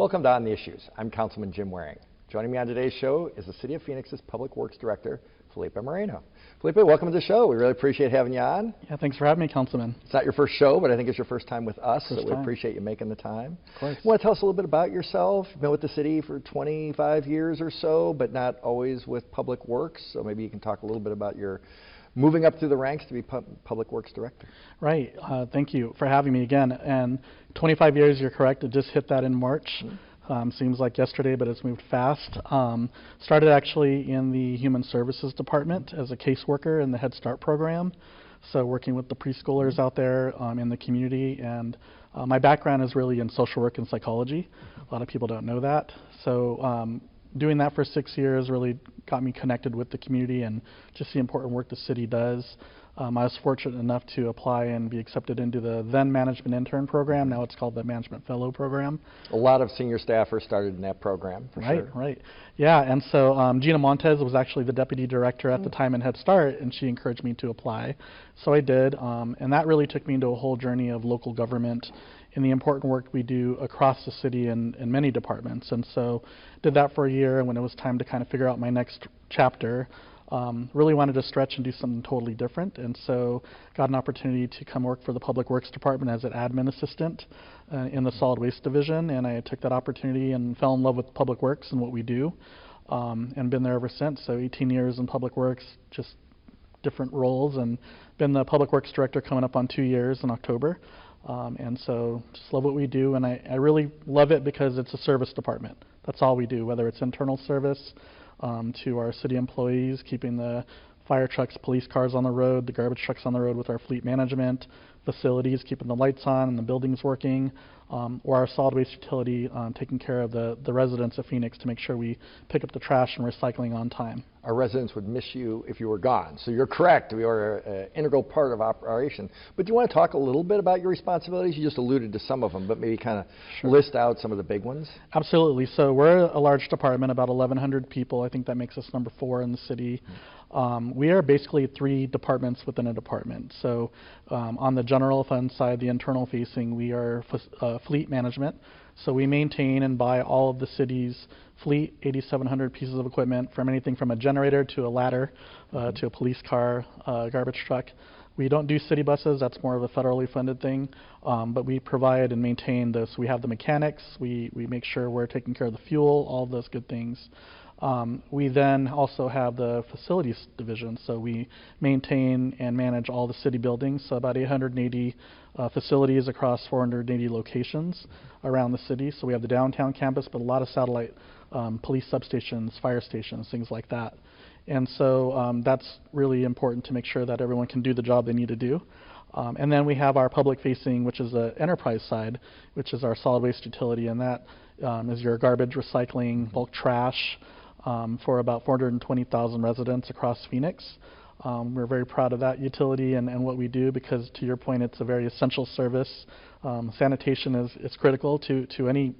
Welcome to On the Issues. I'm Councilman Jim Waring. Joining me on today's show is the City of Phoenix's Public Works Director, Felipe Moreno. Felipe, welcome to the show. We really appreciate having you on. Yeah, thanks for having me, Councilman. It's not your first show, but I think it's your first time with us, First so we time. appreciate you making the time. Of course. You want to tell us a little bit about yourself? You've been with the city for 25 years or so, but not always with Public Works, so maybe you can talk a little bit about your moving up through the ranks to be Public Works Director. Right. Thank you for having me again. And 25 years, you're correct. It just hit that in March. Seems like yesterday, but it's moved fast. Started actually in the Human Services Department as a caseworker in the Head Start program. So working with the preschoolers out there in the community. And my background is really in social work and psychology. A lot of people don't know that. So doing that for 6 years really got me connected with the community and just the important work the city does. I was fortunate enough to apply and be accepted into the then Management Intern program. Now it's called the Management Fellow program. A lot of senior staffers started in that program, for sure. Right. Yeah, and so Gina Montez was actually the Deputy Director at the time in Head Start, and she encouraged me to apply. So I did, and that really took me into a whole journey of local government and the important work we do across the city in many departments. And so did that for a year, and when it was time to kind of figure out my next chapter, really wanted to stretch and do something totally different, and so got an opportunity to come work for the Public Works Department as an admin assistant in the Solid Waste Division, and I took that opportunity and fell in love with Public Works and what we do, and been there ever since. So 18 years in Public Works, just different roles, and been the Public Works Director coming up on 2 years in October. And so just love what we do, and I really love it because it's a service department. That's all we do, whether it's internal service to our city employees, keeping the fire trucks, police cars on the road, the garbage trucks on the road with our fleet management, facilities, keeping the lights on and the buildings working, or our solid waste utility, taking care of the residents of Phoenix to make sure we pick up the trash and recycling on time. Our residents would miss you if you were gone. So you're correct. We are an integral part of operation. But do you want to talk a little bit about your responsibilities? You just alluded to some of them, but maybe kind of list out some of the big ones. Absolutely. So we're a large department, about 1,100 people. I think that makes us number 4 in the city. We are basically 3 departments within a department. So on the general fund side, the internal facing, we are fleet management. So we maintain and buy all of the city's fleet, 8,700 pieces of equipment, from anything from a generator to a ladder to a police car, garbage truck. We don't do city buses. That's more of a federally funded thing. But we provide and maintain this. We have the mechanics. We make sure we're taking care of the fuel, all of those good things. We then also have the facilities division, so we maintain and manage all the city buildings, so about 880 facilities across 480 locations around the city. So we have the downtown campus, but a lot of satellite police substations, fire stations, things like that. And so that's really important to make sure that everyone can do the job they need to do. And then we have our public facing, which is the enterprise side, which is our solid waste utility, and that is your garbage, recycling, bulk trash, for about 420,000 residents across Phoenix. We're very proud of that utility and what we do because, to your point, it's a very essential service. Sanitation is critical to any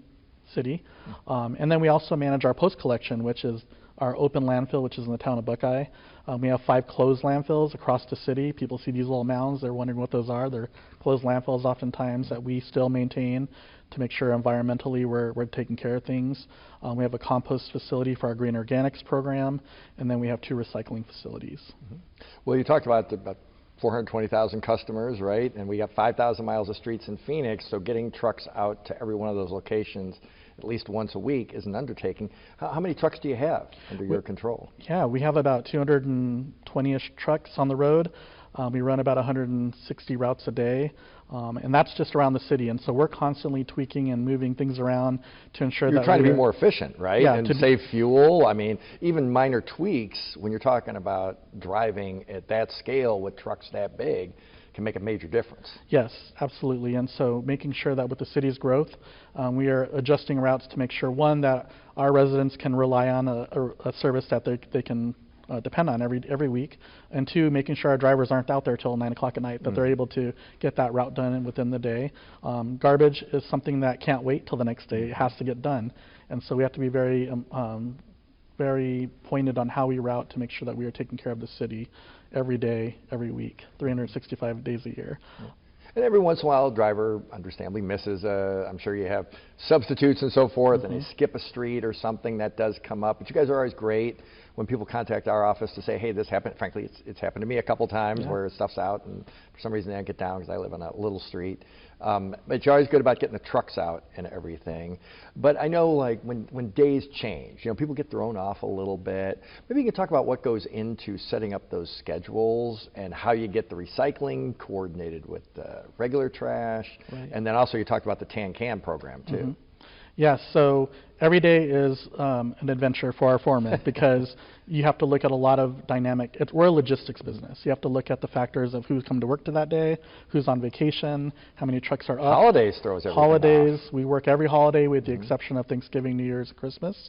city. And then we also manage our post-collection, which is our open landfill, which is in the town of Buckeye. We have 5 closed landfills across the city. People see these little mounds. They're wondering what those are. They're closed landfills oftentimes that we still maintain to make sure environmentally we're taking care of things. We have a compost facility for our green organics program, and then we have 2 recycling facilities. Well, you talked about 420,000 customers, right? And we got 5,000 miles of streets in Phoenix, so getting trucks out to every one of those locations at least once a week is an undertaking. How many trucks do you have under your control? Yeah, we have about 220-ish trucks on the road. We run about 160 routes a day, and that's just around the city. And so we're constantly tweaking and moving things around to ensure that you're trying to be more efficient, right? Yeah, and to save fuel. I mean, even minor tweaks when you're talking about driving at that scale with trucks that big can make a major difference. Yes, absolutely. And so making sure that with the city's growth, we are adjusting routes to make sure, one, that our residents can rely on a service that they can depend on every week, and 2, making sure our drivers aren't out there till 9 o'clock at night, that they're able to get that route done within the day. Garbage is something that can't wait till the next day. It has to get done. And so we have to be very pointed on how we route to make sure that we are taking care of the city every day, every week, 365 days a year. And every once in a while, a driver understandably misses I'm sure you have substitutes and so forth, and they skip a street or something that does come up. But you guys are always great when people contact our office to say, hey, this happened. Frankly, it's happened to me a couple times where stuff's out, and for some reason they don't get down because I live on a little street. But you're always good about getting the trucks out and everything. But I know, like, when days change, people get thrown off a little bit. Maybe you can talk about what goes into setting up those schedules and how you get the recycling coordinated with the regular trash. Right. And then also you talked about the Tan Can program, too. Yes, so every day is an adventure for our foreman because you have to look at a lot of dynamic. We're a logistics business. You have to look at the factors of who's come to work to that day, who's on vacation, how many trucks are up. Holidays throws everything Holidays, off. We work every holiday with the exception of Thanksgiving, New Year's, and Christmas.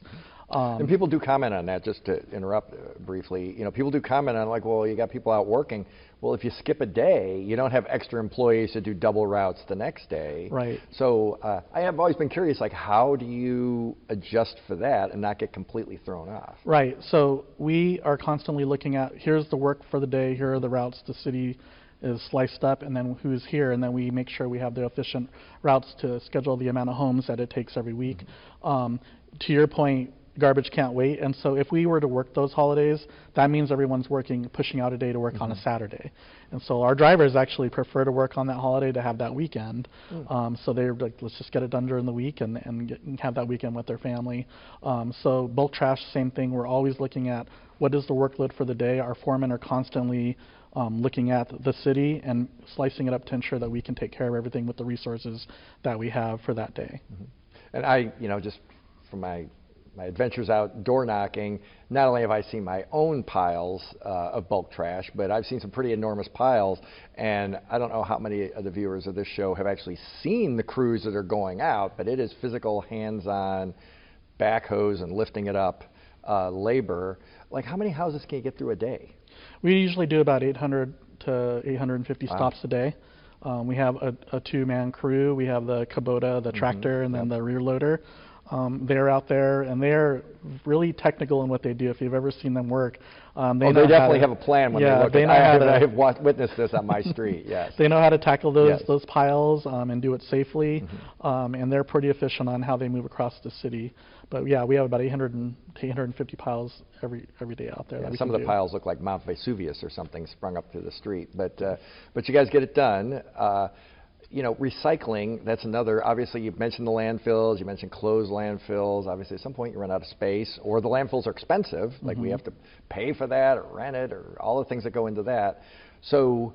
And people do comment on that, just to interrupt briefly. People do comment on, like, well, you got people out working. Well, if you skip a day, you don't have extra employees to do double routes the next day. Right. So I have always been curious, like, how do you adjust for that and not get completely thrown off? Right. So we are constantly looking at, here's the work for the day, here are the routes the city is sliced up, and then who's here, and then we make sure we have the efficient routes to schedule the amount of homes that it takes every week. To your point, garbage can't wait, and so if we were to work those holidays, that means everyone's working, pushing out a day to work on a Saturday. And so our drivers actually prefer to work on that holiday to have that weekend. So they're like, let's just get it done during the week and have that weekend with their family. So bulk trash, same thing. We're always looking at what is the workload for the day. Our foremen are constantly looking at the city and slicing it up to ensure that we can take care of everything with the resources that we have for that day. And I, just from my adventures out door knocking, not only have I seen my own piles of bulk trash, but I've seen some pretty enormous piles. And I don't know how many of the viewers of this show have actually seen the crews that are going out, but it is physical, hands-on, backhoes and lifting it up labor. Like, how many houses can you get through a day? We usually do about 800 to 850 stops a day. We have a two-man crew. We have the Kubota, the tractor, and then the rear loader. They're out there, and they're really technical in what they do. If you've ever seen them work, they definitely have a plan when they look at it. I have witnessed this on my street, yes. They know how to tackle those piles and do it safely, and they're pretty efficient on how they move across the city. But yeah, we have about 800 to 850 piles every day out there. Yeah, some of the piles look like Mount Vesuvius or something sprung up through the street. But you guys get it done. Recycling, that's another, obviously you've mentioned the landfills, you mentioned closed landfills. Obviously at some point you run out of space, or the landfills are expensive, like we have to pay for that or rent it or all the things that go into that. So,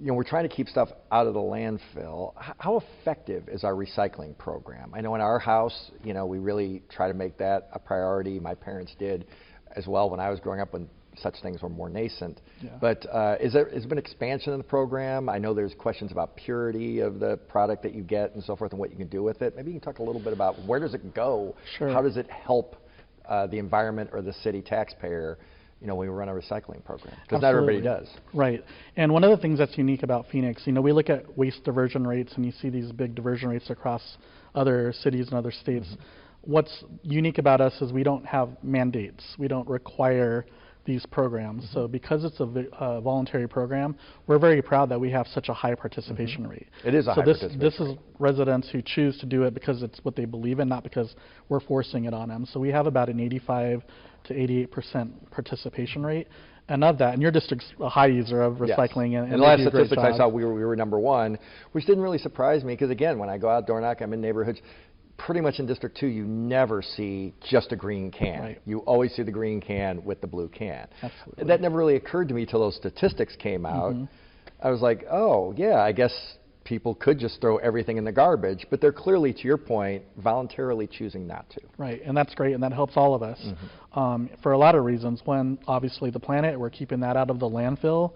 we're trying to keep stuff out of the landfill. How effective is our recycling program? I know in our house, we really try to make that a priority. My parents did as well when I was growing up, when such things were more nascent. But has there been expansion in the program? I know there's questions about purity of the product that you get and so forth and what you can do with it. Maybe you can talk a little bit about where does it go? Sure. How does it help the environment or the city taxpayer, when we run a recycling program? Because not everybody does. Right. And one of the things that's unique about Phoenix, we look at waste diversion rates, and you see these big diversion rates across other cities and other states. What's unique about us is we don't have mandates. We don't require these programs. So because it's a voluntary program, we're very proud that we have such a high participation rate. It is a high participation rate. This is residents who choose to do it because it's what they believe in, not because we're forcing it on them. So we have about an 85 to 88% participation rate. And of that, and your district's a high user of recycling. Yes. And the last statistics I saw, we were number one, which didn't really surprise me because, again, when I go out door knock, I'm in neighborhoods. Pretty much in District 2, you never see just a green can. Right. You always see the green can with the blue can. Absolutely. That never really occurred to me till those statistics came out. I was like, oh, yeah, I guess people could just throw everything in the garbage, but they're clearly, to your point, voluntarily choosing not to. Right, and that's great, and that helps all of us for a lot of reasons. One, obviously the planet, we're keeping that out of the landfill.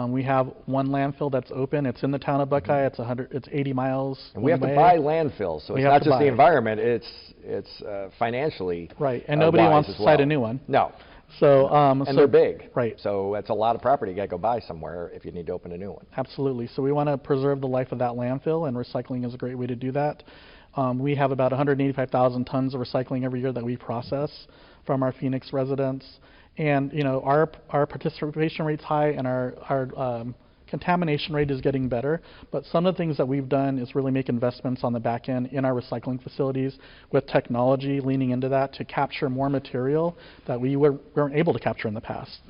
We have one landfill that's open. It's in the town of Buckeye. It's 80 miles And we have to buy landfills, so it's not just the environment, it's financially right, and nobody wants to site a new one. No. So, and they're big. Right. So that's a lot of property you got to go buy somewhere if you need to open a new one. Absolutely. So we want to preserve the life of that landfill, and recycling is a great way to do that. We have about 185,000 tons of recycling every year that we process from our Phoenix residents. And, our participation rate's high, and our contamination rate is getting better, but some of the things that we've done is really make investments on the back end in our recycling facilities with technology leaning into that to capture more material that we weren't able to capture in the past.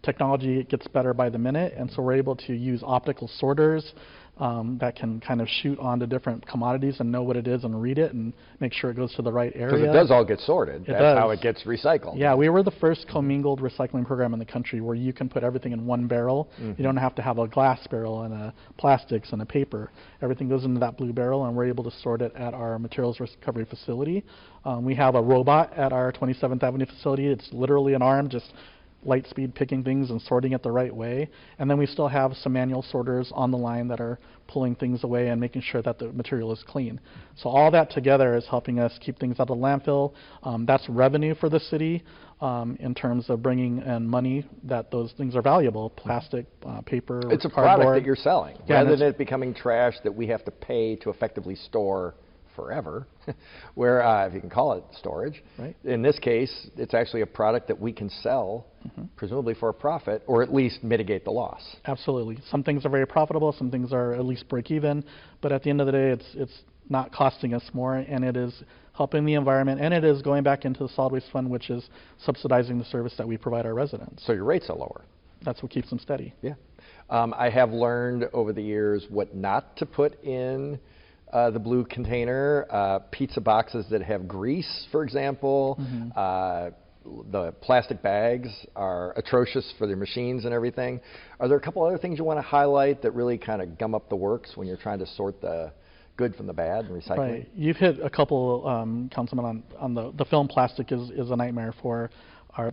Technology gets better by the minute, and so we're able to use optical sorters that can kind of shoot onto different commodities and know what it is and read it and make sure it goes to the right area. Because it does all get sorted. That's how it gets recycled. Yeah, we were the first commingled recycling program in the country where you can put everything in one barrel. You don't have to have a glass barrel and a plastics and a paper. Everything goes into that blue barrel, and we're able to sort it at our materials recovery facility. We have a robot at our 27th Avenue facility. It's literally an arm just light speed picking things and sorting it the right way. And then we still have some manual sorters on the line that are pulling things away and making sure that the material is clean. So all that together is helping us keep things out of the landfill. That's revenue for the city in terms of bringing in money that those things are valuable, plastic, paper, It's a cardboard. product that you're selling, Yeah, rather than it becoming trash that we have to pay to effectively store forever, where if you can call it storage. Right. In this case, it's actually a product that we can sell, presumably for a profit, or at least mitigate the loss. Absolutely. Some things are very profitable, some things are at least break even, but at the end of the day, it's not costing us more, and it is helping the environment, and it is going back into the solid waste fund, which is subsidizing the service that we provide our residents. So your rates are lower. That's what keeps them steady. Yeah. I have learned over the years what not to put in the blue container, pizza boxes that have grease, for example. The plastic bags are atrocious for their machines and everything. Are there a couple other things you want to highlight that really kind of gum up the works when you're trying to sort the good from the bad and recycling? Right. You've hit a couple, Councilman, on the film plastic is a nightmare for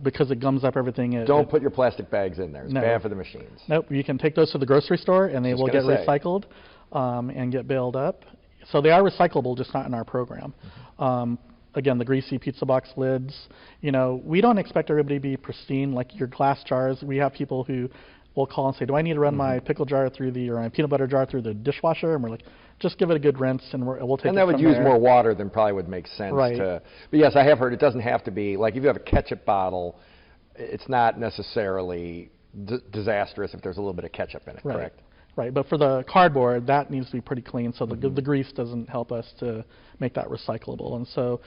because it gums up everything. Don't put your plastic bags in there. It's No. bad for the machines. Nope. You can take those to the grocery store, and they Just will get gonna say. recycled and get baled up. So they are recyclable, just not in our program. Again, the greasy pizza box lids, we don't expect everybody to be pristine like your glass jars. We have people who will call and say, do I need to run my pickle jar or my peanut butter jar through the dishwasher? And we're like, just give it a good rinse, and we'll take it from there. And that would use more water than probably would make sense. Right. But yes, I have heard it doesn't have to be, like if you have a ketchup bottle, it's not necessarily disastrous if there's a little bit of ketchup in it, Right. correct? Right, but for the cardboard, that needs to be pretty clean, so the grease doesn't help us to make that recyclable. And so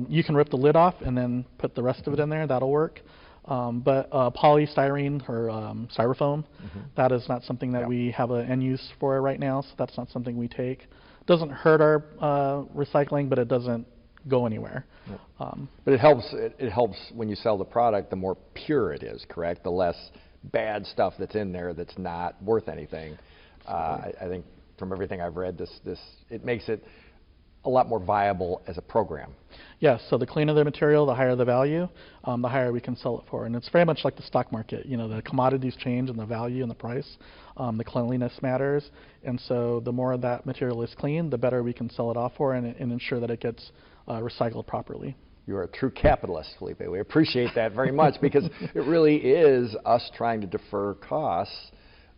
you can rip the lid off and then put the rest of it in there. That'll work. But polystyrene or styrofoam, that is not something that we have an end use for right now, so that's not something we take. It doesn't hurt our recycling, but it doesn't go anywhere. But it helps when you sell the product, the more pure it is, correct? The less bad stuff that's in there that's not worth anything. I think from everything I've read, it makes it a lot more viable as a program. Yes, so the cleaner the material, the higher the value, the higher we can sell it for. And it's very much like the stock market. The commodities change and the value and the price. The cleanliness matters. And so the more that material is clean, the better we can sell it off for and ensure that it gets recycled properly. You're a true capitalist, Felipe. We appreciate that very much because it really is us trying to defer costs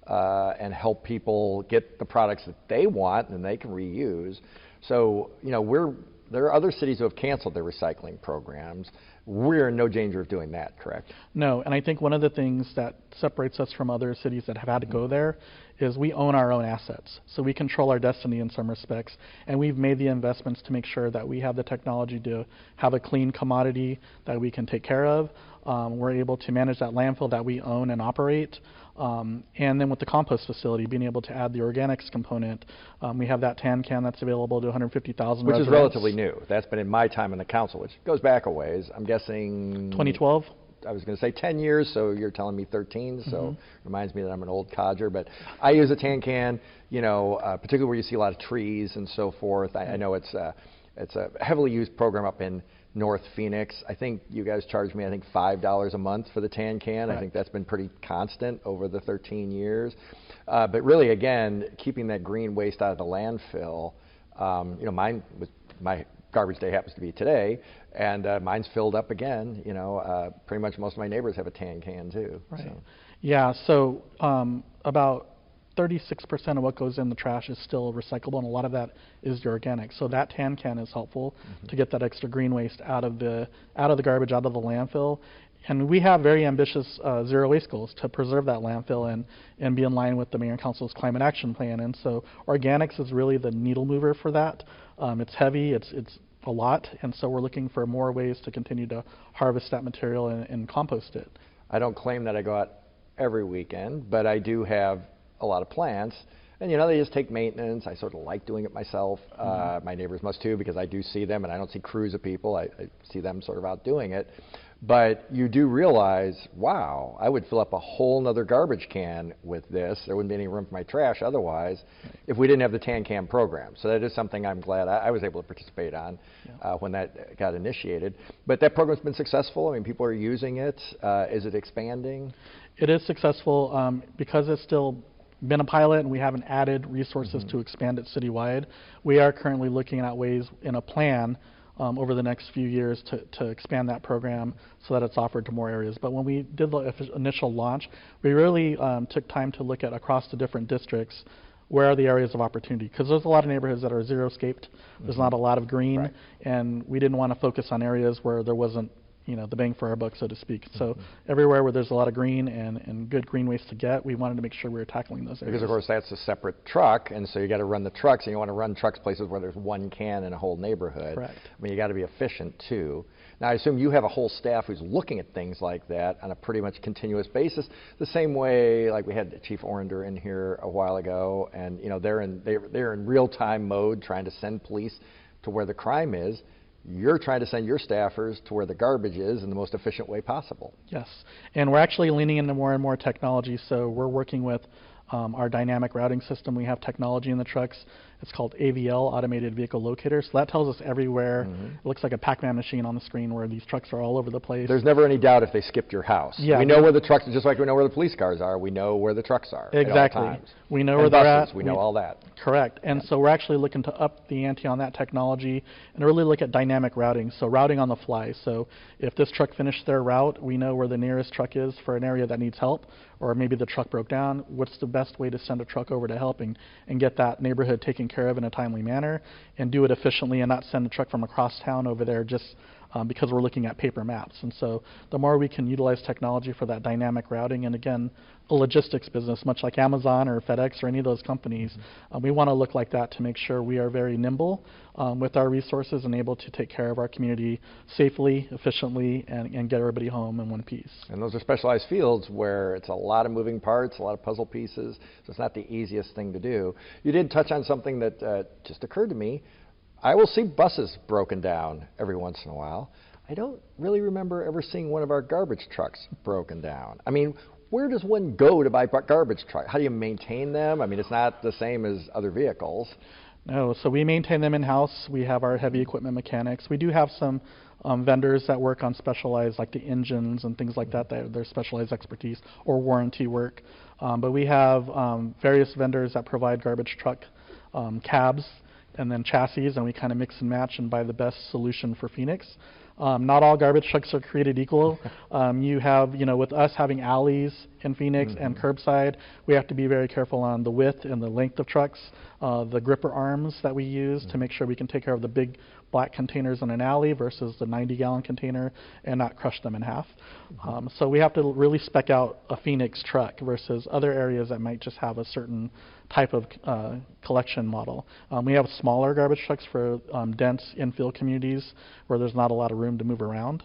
and help people get the products that they want and they can reuse. So, there are other cities who have canceled their recycling programs. We're in no danger of doing that, correct? No, and I think one of the things that separates us from other cities that have had to go there is we own our own assets. So we control our destiny in some respects, and we've made the investments to make sure that we have the technology to have a clean commodity that we can take care of. We're able to manage that landfill that we own and operate. And then with the compost facility, being able to add the organics component, we have that tan can that's available to 150,000 Which residents. is relatively new. That's been in my time in the council, which goes back a ways. I'm guessing 2012. I was going to say 10 years, so you're telling me 13, so reminds me that I'm an old codger. But I use a tan can, particularly where you see a lot of trees and so forth. I know it's a heavily used program up in North Phoenix. I think you guys charge me, $5 a month for the tan can. Right. I think that's been pretty constant over the 13 years. But really, again, keeping that green waste out of the landfill, my garbage day happens to be today, and mine's filled up again. Pretty much most of my neighbors have a tan can too. Right. So. Yeah, so about 36% of what goes in the trash is still recyclable, and a lot of that is the organic. So that tan can is helpful to get that extra green waste out of the garbage, out of the landfill. And we have very ambitious zero waste goals to preserve that landfill and be in line with the Mayor and Council's climate action plan. And so organics is really the needle mover for that. It's heavy, it's a lot, and so we're looking for more ways to continue to harvest that material and compost it. I don't claim that I go out every weekend, but I do have a lot of plants, and they just take maintenance. I sort of like doing it myself. My neighbors must too, because I do see them, and I don't see crews of people. I see them sort of out doing it. But you do realize, wow, I would fill up a whole nother garbage can with this. There wouldn't be any room for my trash otherwise if we didn't have the Tan Can program. So that is something I'm glad I was able to participate on when that got initiated. But that program's been successful. I mean, people are using it. Is it expanding? It is successful because it's still been a pilot and we haven't added resources to expand it citywide. We are currently looking at ways in a plan over the next few years to expand that program so that it's offered to more areas. But when we did the initial launch, we really took time to look at across the different districts where are the areas of opportunity, because there's a lot of neighborhoods that are zero-scaped. There's not a lot of green, and we didn't want to focus on areas where there wasn't the bang for our buck, so to speak. So everywhere where there's a lot of green and good green waste to get, we wanted to make sure we were tackling those areas. Because, of course, that's a separate truck, and so you got to run the trucks, and you want to run trucks places where there's one can in a whole neighborhood. Correct. I mean, you got to be efficient, too. Now, I assume you have a whole staff who's looking at things like that on a pretty much continuous basis, the same way, like we had Chief Orender in here a while ago, and, they're in real-time mode trying to send police to where the crime is. You're trying to send your staffers to where the garbage is in the most efficient way possible. Yes, and we're actually leaning into more and more technology, so we're working with our dynamic routing system. We have technology in the trucks. It's called AVL, Automated Vehicle Locator. So that tells us everywhere. It looks like a Pac-Man machine on the screen where these trucks are all over the place. There's never any doubt if they skipped your house. Yeah, we know where the trucks, just like we know where the police cars are, we know where the trucks are exactly. at all times. We know and where they're at. We know all that. Correct. And so we're actually looking to up the ante on that technology and really look at dynamic routing, so routing on the fly. So if this truck finished their route, we know where the nearest truck is for an area that needs help, or maybe the truck broke down. What's the best way to send a truck over to help and get that neighborhood taken care of in a timely manner and do it efficiently and not send a truck from across town over there just because we're looking at paper maps. And so the more we can utilize technology for that dynamic routing, and again, a logistics business, much like Amazon or FedEx or any of those companies, we want to look like that to make sure we are very nimble with our resources and able to take care of our community safely, efficiently, and get everybody home in one piece. And those are specialized fields where it's a lot of moving parts, a lot of puzzle pieces, so it's not the easiest thing to do. You did touch on something that just occurred to me. I will see buses broken down every once in a while. I don't really remember ever seeing one of our garbage trucks broken down. I mean, where does one go to buy garbage trucks? How do you maintain them? I mean, it's not the same as other vehicles. No, so we maintain them in-house. We have our heavy equipment mechanics. We do have some vendors that work on specialized, like the engines and things like that, they're specialized expertise, or warranty work. But we have various vendors that provide garbage truck cabs and then chassis, and we kind of mix and match and buy the best solution for Phoenix. Not all garbage trucks are created equal. You have, with us having alleys in Phoenix and curbside, we have to be very careful on the width and the length of trucks, the gripper arms that we use to make sure we can take care of the big black containers in an alley versus the 90-gallon container and not crush them in half. So we have to really spec out a Phoenix truck versus other areas that might just have a certain type of collection model. We have smaller garbage trucks for dense infill communities where there's not a lot of room to move around.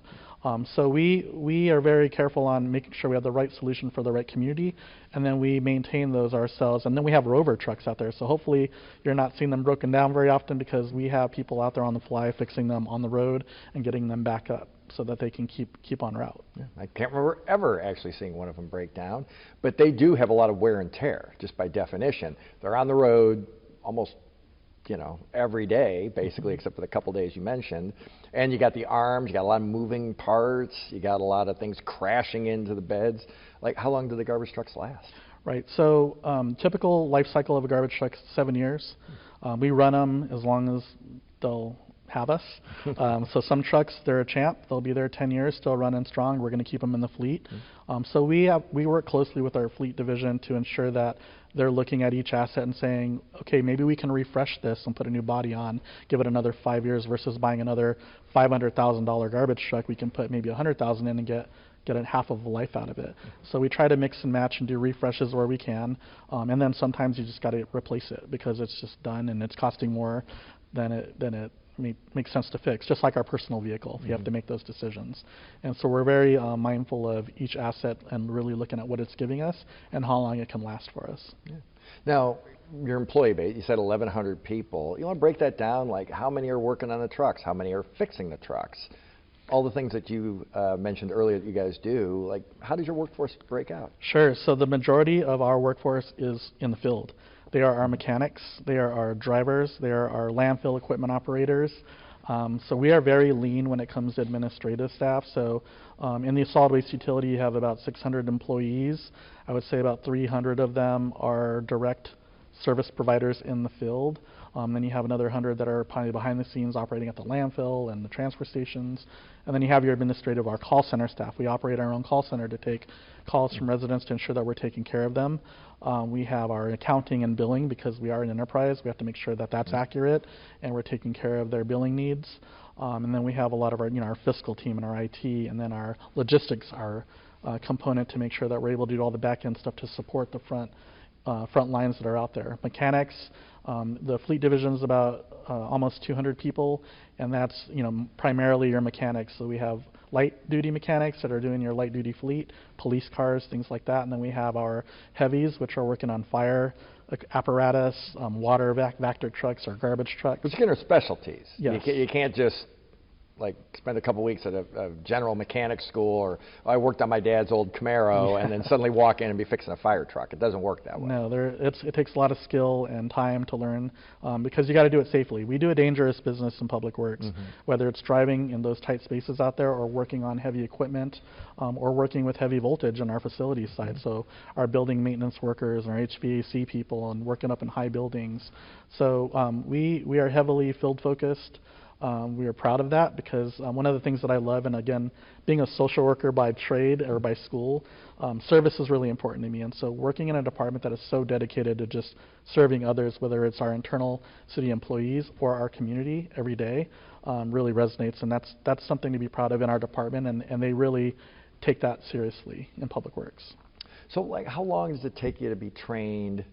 So we are very careful on making sure we have the right solution for the right community, and then we maintain those ourselves. And then we have rover trucks out there, so hopefully you're not seeing them broken down very often because we have people out there on the fly fixing them on the road and getting them back up so that they can keep on route. Yeah, I can't remember ever actually seeing one of them break down, but they do have a lot of wear and tear, just by definition. They're on the road almost every day, basically, except for the couple days you mentioned. And you got the arms, you got a lot of moving parts, you got a lot of things crashing into the beds. Like, how long do the garbage trucks last? Right, so typical life cycle of a garbage truck is 7 years. We run them as long as they'll have us. So some trucks, they're a champ. They'll be there 10 years, still running strong. We're going to keep them in the fleet. So we work closely with our fleet division to ensure that they're looking at each asset and saying, okay, maybe we can refresh this and put a new body on, give it another 5 years versus buying another $500,000 garbage truck. We can put maybe $100,000 in and get a half of the life out of it. So we try to mix and match and do refreshes where we can, and then sometimes you just got to replace it because it's just done and it's costing more than it makes sense to fix. Just like our personal vehicle, you have to make those decisions. And so we're very mindful of each asset and really looking at what it's giving us and how long it can last for us. Yeah. Now, your employee base, you said 1,100 people. You want to break that down? Like, how many are working on the trucks? How many are fixing the trucks? All the things that you mentioned earlier that you guys do, like, how does your workforce break out? Sure. So the majority of our workforce is in the field. They are our mechanics, they are our drivers, they are our landfill equipment operators. So we are very lean when it comes to administrative staff. So in the solid waste utility, you have about 600 employees. I would say about 300 of them are direct service providers in the field. Then you have another 100 that are probably behind the scenes operating at the landfill and the transfer stations. And then you have your administrative, our call center staff. We operate our own call center to take calls from residents to ensure that we're taking care of them. We have our accounting and billing because we are an enterprise. We have to make sure that that's accurate and we're taking care of their billing needs. And then we have a lot of our, our fiscal team and our IT, and then our logistics, our component to make sure that we're able to do all the back end stuff to support the front lines that are out there. Mechanics, the fleet division is about almost 200 people, and that's primarily your mechanics. So we have light duty mechanics that are doing your light duty fleet, police cars, things like that, and then we have our heavies, which are working on fire apparatus, water vector trucks or garbage trucks. But you can have specialties. Yes. You can't just like spend a couple weeks at a general mechanic school, or I worked on my dad's old Camaro, and then suddenly walk in and be fixing a fire truck. It doesn't work that way. No, it takes a lot of skill and time to learn because you got to do it safely. We do a dangerous business in public works, whether it's driving in those tight spaces out there or working on heavy equipment or working with heavy voltage on our facilities side. So our building maintenance workers and our HVAC people and working up in high buildings. So we are heavily field focused. We are proud of that because one of the things that I love, and again, being a social worker by trade or by school, service is really important to me. And so working in a department that is so dedicated to just serving others, whether it's our internal city employees or our community every day, really resonates. And that's something to be proud of in our department, and they really take that seriously in public works. So like, how long does it take you to be trained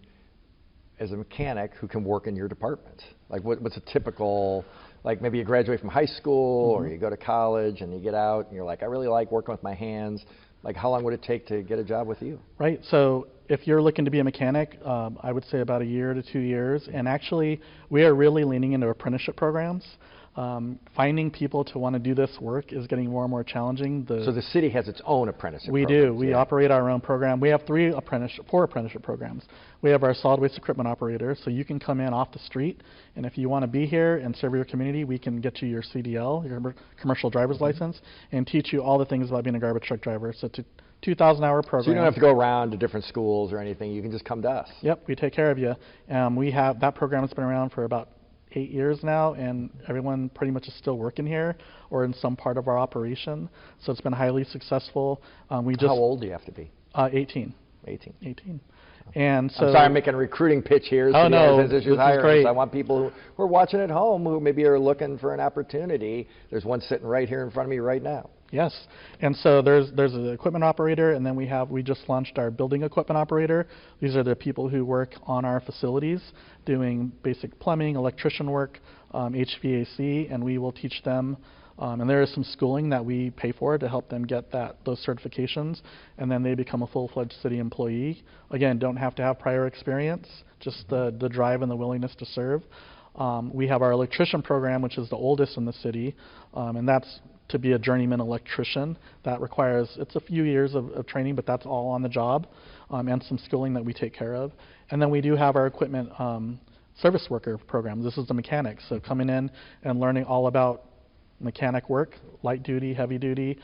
as a mechanic who can work in your department? Like what's a typical, like maybe you graduate from high school or you go to college and you get out and you're like, I really like working with my hands. Like, how long would it take to get a job with you? Right. So if you're looking to be a mechanic, I would say about 1 year to 2 years. And actually, we are really leaning into apprenticeship programs. Finding people to want to do this work is getting more and more challenging. So the city has its own apprenticeship We programs. do. We operate our own program. We have 4 apprenticeship programs. We have our solid waste equipment operator, so you can come in off the street, and if you want to be here and serve your community, we can get you your CDL, your commercial driver's license, and teach you all the things about being a garbage truck driver. So it's a 2,000-hour program. So you don't have to go around to different schools or anything. You can just come to us. Yep, we take care of you. We have that program has been around for about 8 years now, and everyone pretty much is still working here or in some part of our operation. So it's been highly successul. How old do you have to be? 18. 18. And so I'm sorry, I'm making a recruiting pitch here. Oh, no, this is great. I want people who are watching at home who maybe are looking for an opportunity. There's one sitting right here in front of me right now. Yes, and so there's an equipment operator, and then we just launched our building equipment operator. These are the people who work on our facilities doing basic plumbing, electrician work, HVAC, and we will teach them. And there is some schooling that we pay for to help them get those certifications, and then they become a full-fledged city employee. Again, don't have to have prior experience, just the drive and the willingness to serve. We have our electrician program, which is the oldest in the city, and that's to be a journeyman electrician. That requires, it's a few years of training, but that's all on the job, and some schooling that we take care of. And then we do have our equipment service worker program. This is the mechanics, so coming in and learning all about mechanic work, light duty, heavy duty.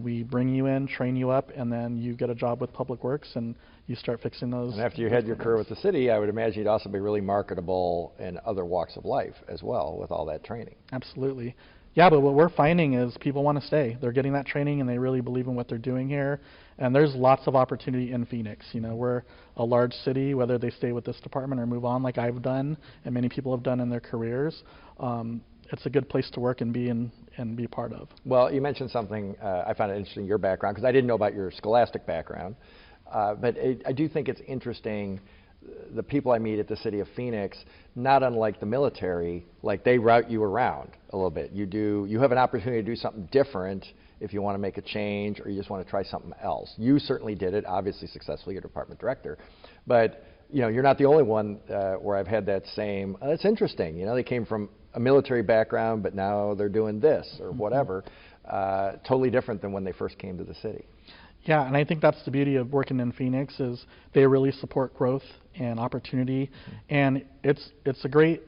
We bring you in, train you up, and then you get a job with Public Works and you start fixing those. And after you had your career with the city, I would imagine you'd also be really marketable in other walks of life as well with all that training. Absolutely. Yeah, but what we're finding is people want to stay. They're getting that training and they really believe in what they're doing here. And there's lots of opportunity in Phoenix. You know, we're a large city, whether they stay with this department or move on like I've done and many people have done in their careers. It's a good place to work and be in and be part of. Well, you mentioned something I found it interesting, your background, because I didn't know about your scholastic background. But I do think it's interesting, the people I meet at the city of Phoenix, not unlike the military, like they route you around a little bit. You have an opportunity to do something different if you want to make a change or you just want to try something else. You certainly did it, obviously successfully, you're department director. But you know, you're not the only one where I've had that same, it's interesting, you know, they came from a military background, but now they're doing this or whatever. Totally different than when they first came to the city. Yeah, and I think that's the beauty of working in Phoenix is they really support growth and opportunity, and it's a great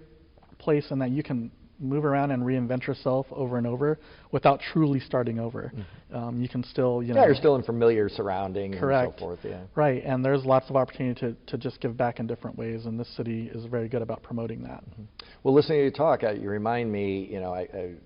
place in that you can move around and reinvent yourself over and over without truly starting over. You can still, you know. Yeah, you're still in familiar surroundings. Correct. And so forth. Yeah. Right, and there's lots of opportunity to just give back in different ways, and this city is very good about promoting that. Well, listening to you talk, you remind me, you know, Ed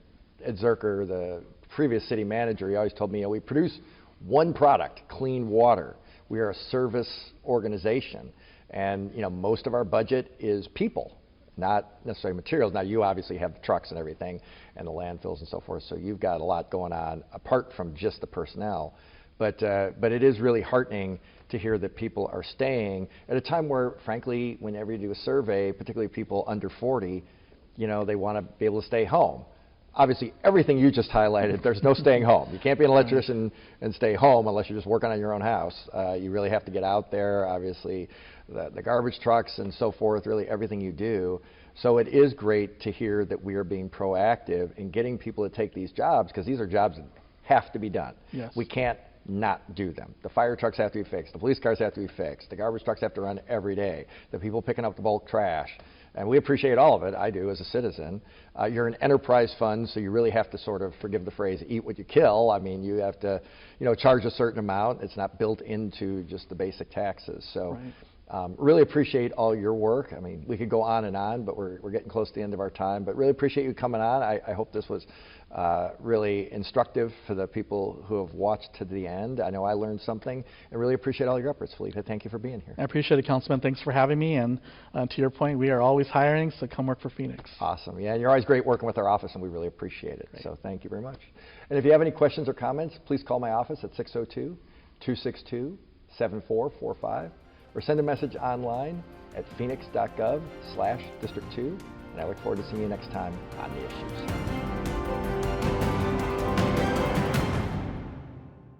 Zerker, the previous city manager, he always told me, you know, we produce one product, clean water. We are a service organization, and you know, most of our budget is people, not necessarily materials. Now, you obviously have the trucks and everything, and the landfills and so forth, so you've got a lot going on apart from just the personnel. But it is really heartening to hear that people are staying at a time where, frankly, whenever you do a survey, particularly people under 40, you know, they want to be able to stay home. Obviously, everything you just highlighted, there's no staying home. You can't be an electrician and stay home unless you're just working on your own house. You really have to get out there, obviously, the garbage trucks and so forth, really everything you do. So it is great to hear that we are being proactive in getting people to take these jobs, because these are jobs that have to be done. Yes. We can't not do them. The fire trucks have to be fixed. The police cars have to be fixed. The garbage trucks have to run every day. The people picking up the bulk trash. And we appreciate all of it. I do as a citizen. You're an enterprise fund, so you really have to sort of, forgive the phrase, eat what you kill. I mean, you have to, you know, charge a certain amount. It's not built into just the basic taxes. So really appreciate all your work. I mean, we could go on and on, but we're getting close to the end of our time. But really appreciate you coming on. I hope this was really instructive for the people who have watched to the end. I know I learned something, and really appreciate all your efforts, Felipe. Thank you for being here. I appreciate it, Councilman. Thanks for having me. And to your point, we are always hiring, so come work for Phoenix. Awesome. Yeah, and you're always great working with our office, and we really appreciate it. Great. So thank you very much. And if you have any questions or comments, please call my office at 602-262-7445, or send a message online at Phoenix.gov/District 2. And I look forward to seeing you next time on The Issues.